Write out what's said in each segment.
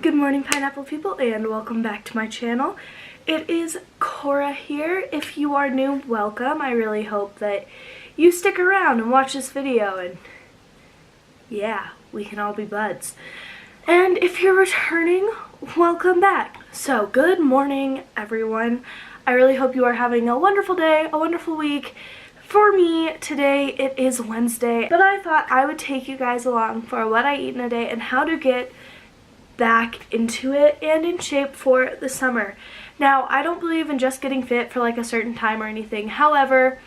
Good morning, pineapple people, and welcome back to my channel. It is Cora here. If you are new, welcome. I really hope that you stick around and watch this video, and yeah, we can all be buds. And if you're returning, welcome back. So, good morning, everyone. I really hope you are having a wonderful day, a wonderful week. For me, today it is Wednesday, but I thought I would take you guys along for what I eat in a day and how to get back into it and in shape for the summer. Now, I don't believe in just getting fit for like a certain time or anything. However,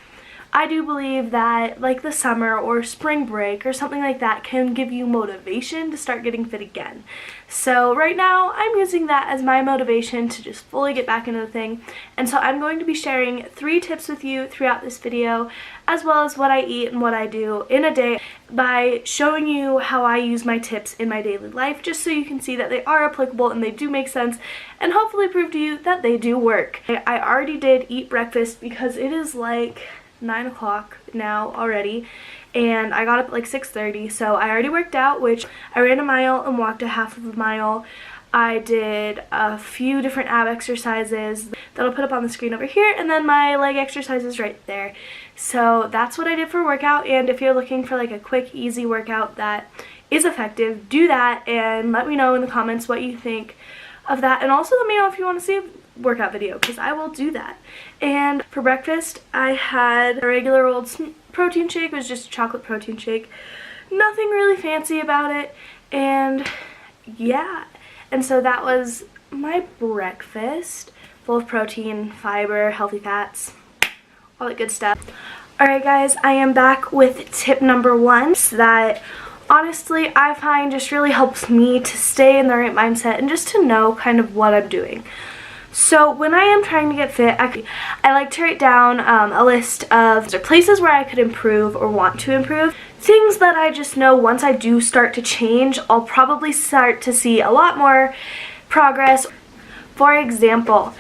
I do believe that like the summer or spring break or something like that can give you motivation to start getting fit again. So right now I'm using that as my motivation to just fully get back into the thing. And so I'm going to be sharing 3 tips with you throughout this video, as well as what I eat and what I do in a day, by showing you how I use my tips in my daily life, just so you can see that they are applicable and they do make sense, and hopefully prove to you that they do work. I already did eat breakfast because it is like 9 o'clock now already, and I got up at like 6:30, so I already worked out, which I ran a mile and walked a half of a mile. I did a few different ab exercises that I'll put up on the screen over here, and then my leg exercises right there. So that's what I did for workout, and if you're looking for like a quick, easy workout that is effective, do that and let me know in the comments what you think of that, and also let me know if you want to see a workout video, because I will do that. And for breakfast I had a regular old protein shake. It was just a chocolate protein shake, nothing really fancy about it, and yeah, and so that was my breakfast, full of protein, fiber, healthy fats, all that good stuff. Alright guys, I am back with tip number 1 that honestly I find just really helps me to stay in the right mindset and just to know kind of what I'm doing. So when I am trying to get fit, I like to write down a list of places where I could improve or want to improve. Things that I just know once I do start to change, I'll probably start to see a lot more progress. For example,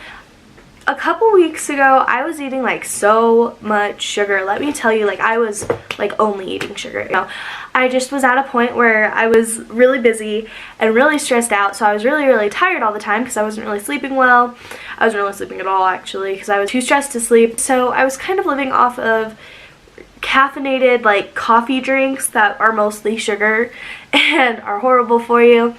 a couple weeks ago, I was eating like so much sugar. Let me tell you, like I was like only eating sugar. You know, I just was at a point where I was really busy and really stressed out, so I was really tired all the time because I wasn't really sleeping well. I wasn't really sleeping at all actually because I was too stressed to sleep. So I was kind of living off of caffeinated like coffee drinks that are mostly sugar and are horrible for you,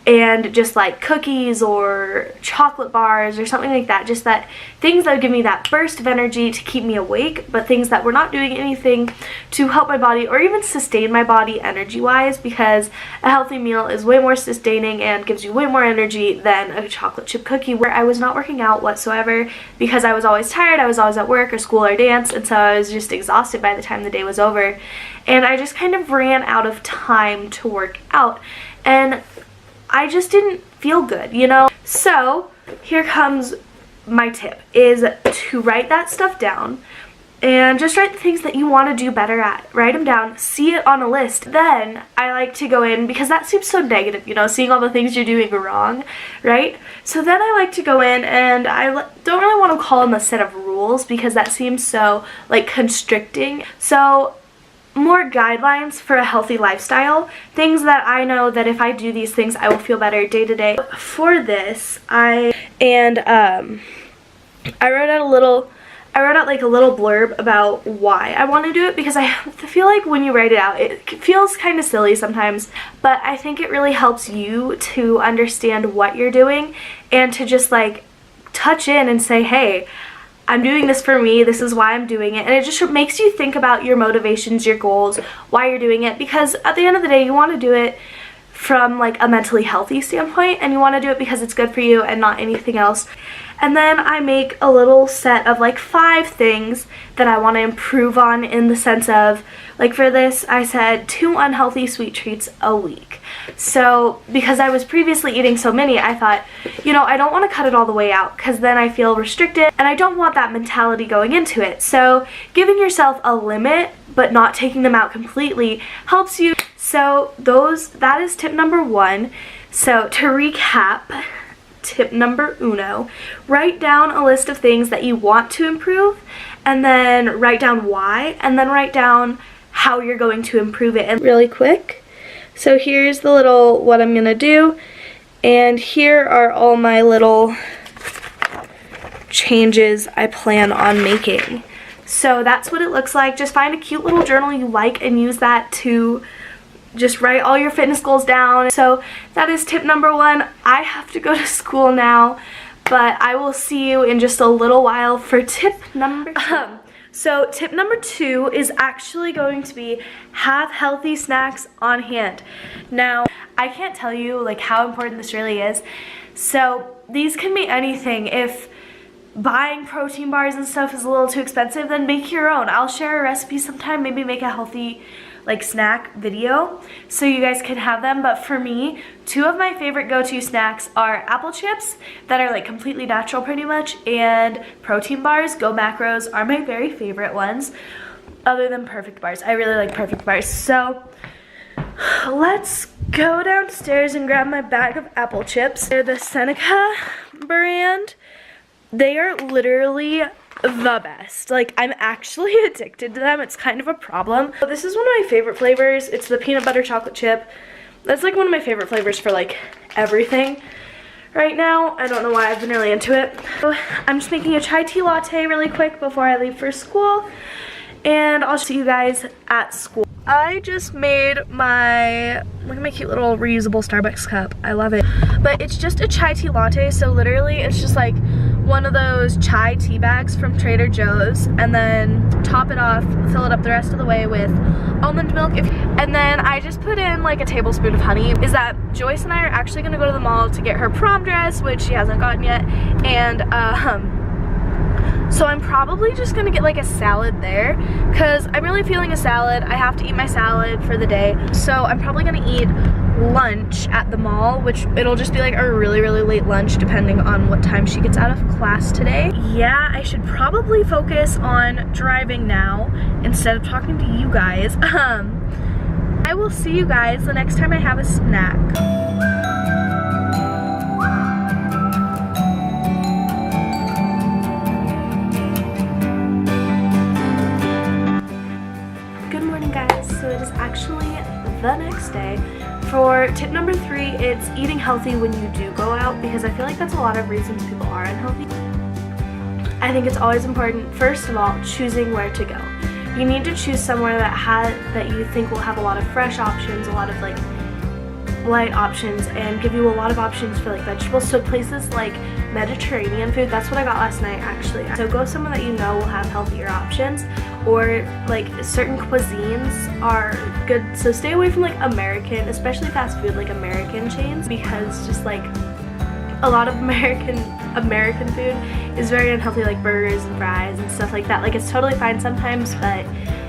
and just like cookies or chocolate bars or something like that, just that things that would give me that burst of energy to keep me awake, but things that were not doing anything to help my body or even sustain my body energy wise, because a healthy meal is way more sustaining and gives you way more energy than a chocolate chip cookie. Where I was not working out whatsoever because I was always tired, I was always at work or school or dance, and so I was just exhausted by the time the day was over, and I just kind of ran out of time to work out, and I just didn't feel good, you know? So here comes my tip, is to write that stuff down and just write the things that you want to do better at. Write them down, see it on a list. Then I like to go in, because that seems so negative, you know, seeing all the things you're doing wrong, right? So then I like to go in, and I don't really want to call them a set of rules because that seems so like constricting. So more guidelines for a healthy lifestyle, things that I know that if I do these things I will feel better day to day. For this, I wrote out like a little blurb about why I want to do it, because I feel like when you write it out it feels kind of silly sometimes, but I think it really helps you to understand what you're doing and to just like touch in and say, hey, I'm doing this for me, this is why I'm doing it, and it just makes you think about your motivations, your goals, why you're doing it, because at the end of the day you want to do it from like a mentally healthy standpoint, and you want to do it because it's good for you and not anything else. And then I make a little set of like 5 things that I want to improve on, in the sense of, like for this I said 2 unhealthy sweet treats a week. So because I was previously eating so many, I thought, you know, I don't want to cut it all the way out because then I feel restricted and I don't want that mentality going into it. So giving yourself a limit but not taking them out completely helps you. So that is tip number 1. So to recap, tip number 1, write down a list of things that you want to improve, and then write down why, and then write down how you're going to improve it. And really quick, so here's the little what I'm gonna do And here are all my little changes I plan on making. So that's what it looks like. Just find a cute little journal you like and use that to just write all your fitness goals down. So that is tip number 1. I have to go to school now, but I will see you in just a little while for tip number 2. So tip number 2 is actually going to be have healthy snacks on hand. Now, I can't tell you like how important this really is. So these can be anything. If buying protein bars and stuff is a little too expensive, then make your own. I'll share a recipe sometime, maybe make a healthy like snack video so you guys can have them. But for me, 2 of my favorite go-to snacks are apple chips that are like completely natural pretty much, and protein bars. Go Macros are my very favorite ones other than Perfect Bars. I really like Perfect Bars. So let's go downstairs and grab my bag of apple chips. They're the Seneca brand. They are literally the best. Like, I'm actually addicted to them. It's kind of a problem. But this is one of my favorite flavors. It's the peanut butter chocolate chip. That's like one of my favorite flavors for like everything right now. I don't know why, I've been really into it. So I'm just making a chai tea latte really quick before I leave for school, and I'll see you guys at school. I just made my, look at my cute little reusable Starbucks cup. I love it. But it's just a chai tea latte, so literally it's just like one of those chai tea bags from Trader Joe's, and then top it off, fill it up the rest of the way with almond milk. And then I just put in like a tablespoon of honey. Is that Joyce and I are actually gonna go to the mall to get her prom dress, which she hasn't gotten yet, and so I'm probably just gonna get like a salad there because I'm really feeling a salad. I have to eat my salad for the day. So I'm probably gonna eat lunch at the mall, which it'll just be like a really late lunch depending on what time she gets out of class today. Yeah, I should probably focus on driving now instead of talking to you guys. I will see you guys the next time I have a snack. So it is actually the next day. For tip number 3, it's eating healthy when you do go out, because I feel like that's a lot of reasons people are unhealthy. I think it's always important, first of all, choosing where to go. You need to choose somewhere that you think will have a lot of fresh options, a lot of like light options, and give you a lot of options for like vegetables. So places like Mediterranean food, that's what I got last night actually. So go somewhere that you know will have healthier options, or like certain cuisines are good. So stay away from like American, especially fast food, like American chains, because just like a lot of American food is very unhealthy, like burgers and fries and stuff like that. Like it's totally fine sometimes, but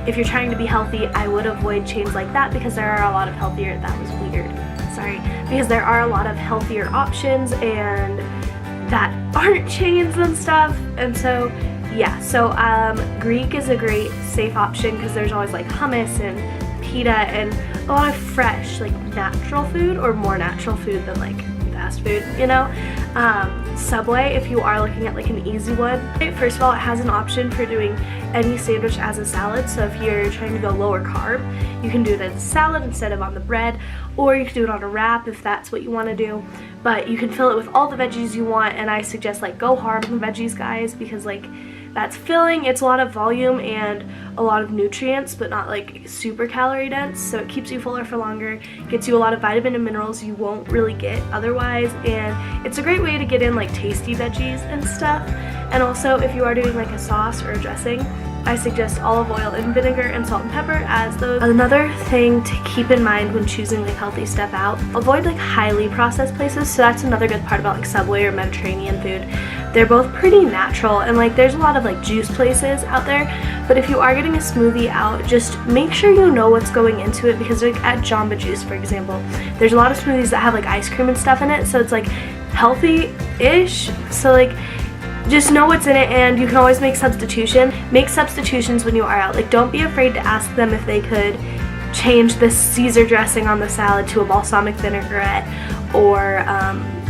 if you're trying to be healthy, I would avoid chains like that, because there are a lot of healthier, that was weird, sorry, because there are a lot of healthier options and that aren't chains and stuff. And so yeah, so Greek is a great safe option because there's always like hummus and pita and a lot of fresh like natural food, or more natural food than like fast food, you know. Subway, if you are looking at like an easy one, first of all, it has an option for doing any sandwich as a salad. So if you're trying to go lower carb, you can do it as a salad instead of on the bread, or you can do it on a wrap if that's what you want to do. But you can fill it with all the veggies you want, and I suggest like go hard on the veggies, guys, because like that's filling, it's a lot of volume and a lot of nutrients, but not like super calorie dense, so it keeps you fuller for longer, gets you a lot of vitamin and minerals you won't really get otherwise, and it's a great way to get in like tasty veggies and stuff. And also, if you are doing like a sauce or a dressing, I suggest olive oil and vinegar and salt and pepper as those. Another thing to keep in mind when choosing like healthy stuff out, avoid like highly processed places. So that's another good part about like Subway or Mediterranean food. They're both pretty natural, and like there's a lot of like juice places out there, but if you are getting a smoothie out, just make sure you know what's going into it, because like at Jamba Juice, for example, there's a lot of smoothies that have like ice cream and stuff in it, so it's like healthy-ish. So like just know what's in it, and you can always make substitutions when you are out. Like don't be afraid to ask them if they could change the Caesar dressing on the salad to a balsamic vinaigrette, or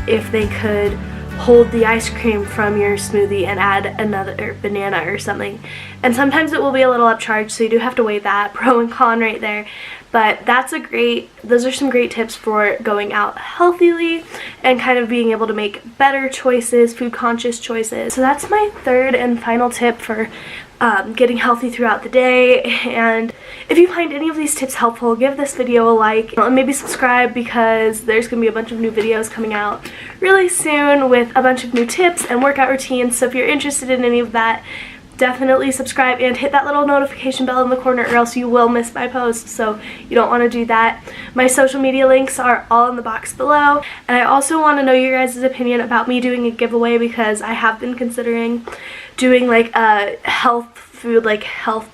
if they could hold the ice cream from your smoothie and add another banana or something. And sometimes it will be a little upcharged, so you do have to weigh that pro and con right there. But those are some great tips for going out healthily and kind of being able to make better choices, food conscious choices. So that's my third and final tip for getting healthy throughout the day. And if you find any of these tips helpful, give this video a like and maybe subscribe, because there's going to be a bunch of new videos coming out really soon with a bunch of new tips and workout routines. So if you're interested in any of that, definitely subscribe and hit that little notification bell in the corner, or else you will miss my posts, so you don't want to do that. My social media links are all in the box below, and I also want to know your guys' opinion about me doing a giveaway, because I have been considering doing like a health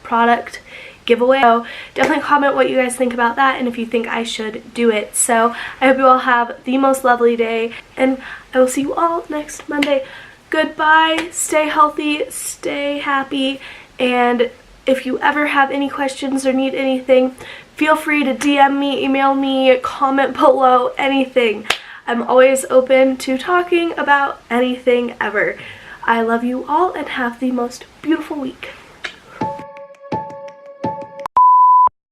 product giveaway. So definitely comment what you guys think about that and if you think I should do it. So I hope you all have the most lovely day, and I will see you all next Monday. Goodbye, stay healthy, stay happy, and if you ever have any questions or need anything, feel free to DM me, email me, comment below, anything. I'm always open to talking about anything ever. I love you all and have the most beautiful week.